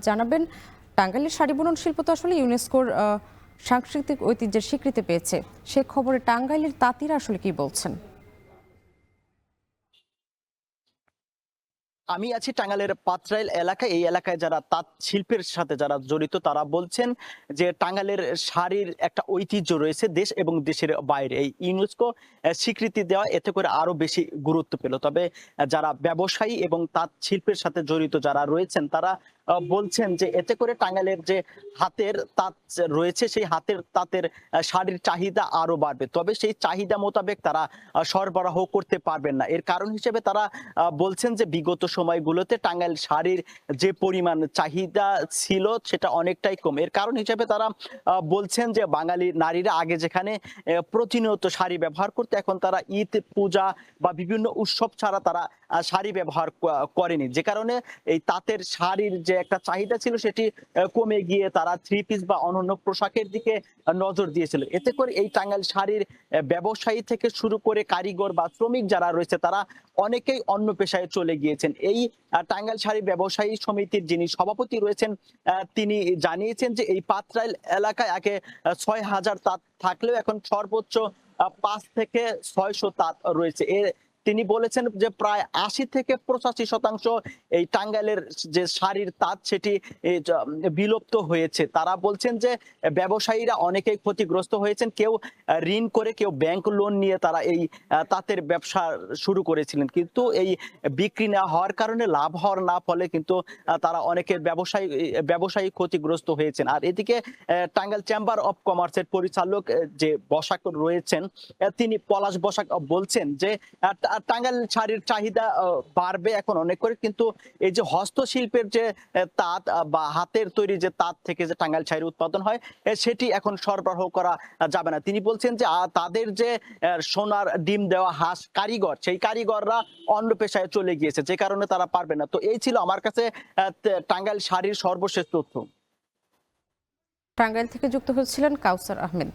জানাবেন, টাঙ্গাইলের শাড়ি বুনন শিল্প তো আসলে ইউনেস্কোর সাংস্কৃতিক ঐতিহ্যের স্বীকৃতি পেয়েছে। সে খবরে টাঙ্গাইলের তাঁতিরা আসলে কি বলছেন? আমি আছি টাঙ্গাইলের পাত্রাইল এলাকায়। এই এলাকায় যারা তাঁত শিল্পের সাথে যারা জড়িত তারা বলছেন যে টাঙ্গাইলের শাড়ির একটা ঐতিহ্য রয়েছে দেশ এবং দেশের বাইরে। এই ইউনেস্কো স্বীকৃতি দেওয়া এতে করে আরো বেশি গুরুত্ব পেল। তবে যারা ব্যবসায়ী এবং তাঁত শিল্পের সাথে জড়িত যারা রয়েছেন তারা বলছেন যে এতে করে টাঙ্গাইলের যে হাতের তাঁত রয়েছে সেই হাতের তাঁতের শাড়ির চাহিদা আরো বাড়বে। তবে সেই চাহিদা মোতাবেক তারা সরবরাহ করতে পারবেন না। এর কারণ হিসেবে তারা বলছেন যে বিগত সময়গুলোতে টাঙ্গাইল শাড়ির যে পরিমাণ চাহিদা ছিল সেটা অনেকটাই কম। এর কারণ হিসেবে তারা বলছেন যে বাঙালি নারীরা আগে যেখানে প্রতিনিয়ত শাড়ি ব্যবহার করতে, এখন তারা ঈদ, পূজা বা বিভিন্ন উৎসব ছাড়া তারা শাড়ি ব্যবহার করেনি, যে কারণে এই তাঁতের শাড়ির যে একটা চাহিদা ছিল সেটি কমে গিয়ে তারা থ্রি পিস বা অন্যান্য পোশাকের দিকে নজর দিয়েছিল। এতে করে এই টাঙ্গাইল শাড়ির ব্যবসায়ী থেকে শুরু করে কারিগর বা শ্রমিক যারা রয়েছে তারা অনেকেই অন্য পেশায় চলে গিয়েছেন। এই টাঙ্গাইল শাড়ি ব্যবসায়ী সমিতির যিনি সভাপতি রয়েছেন তিনি জানিয়েছেন যে এই পাত্রাইল এলাকায় আগে ৬,০০০ তাঁত থাকলেও এখন সর্বোচ্চ ৫ থেকে ৬০০ তাঁত রয়েছে। তিনি বলেছেন যে প্রায় ৮০ থেকে ৮৫% এই টাঙ্গাইলের যে শাড়ির তাঁত সেটি বিলুপ্ত হয়েছে। তারা বলছেন যে ব্যবসায়ীরা অনেকেই ক্ষতিগ্রস্ত হয়েছেন। কেউ ঋণ করে, কেউ ব্যাংক লোন নিয়ে তারা এই তাঁতের ব্যবসা শুরু করেছিলেন, কিন্তু এই বিক্রি না হওয়ার কারণে, লাভ হওয়ার না ফলে কিন্তু তারা অনেকের ব্যবসায়ী ক্ষতিগ্রস্ত হয়েছেন। আর এদিকে টাঙ্গাইল চেম্বার অফ কমার্সের পরিচালক যে বসাক রয়েছেন তিনি পলাশ বসাক বলছেন যে টাঙ্গাইল শাড়ির চাহিদা বাড়বে এখন অনেক করে, কিন্তু এই যে হস্তশিল্পের যে তাঁত বা হাতের তৈরি যে তাঁত থেকে যে টাঙ্গাইল শাড়ি উৎপাদন হয় সেটি এখন সরবরাহ করা যাবে না। তিনি বলছেন যে তাদের যে সোনার ডিম দেওয়া হাঁস কারিগর, সেই কারিগররা অন্য পেশায় চলে গিয়েছে, যে কারণে তারা পারবে না। তো এই ছিল আমার কাছে টাঙ্গাইল শাড়ির সর্বশেষ তথ্য। টাঙ্গাইল থেকে যুক্ত হচ্ছিলেন কাউসার আহমেদ।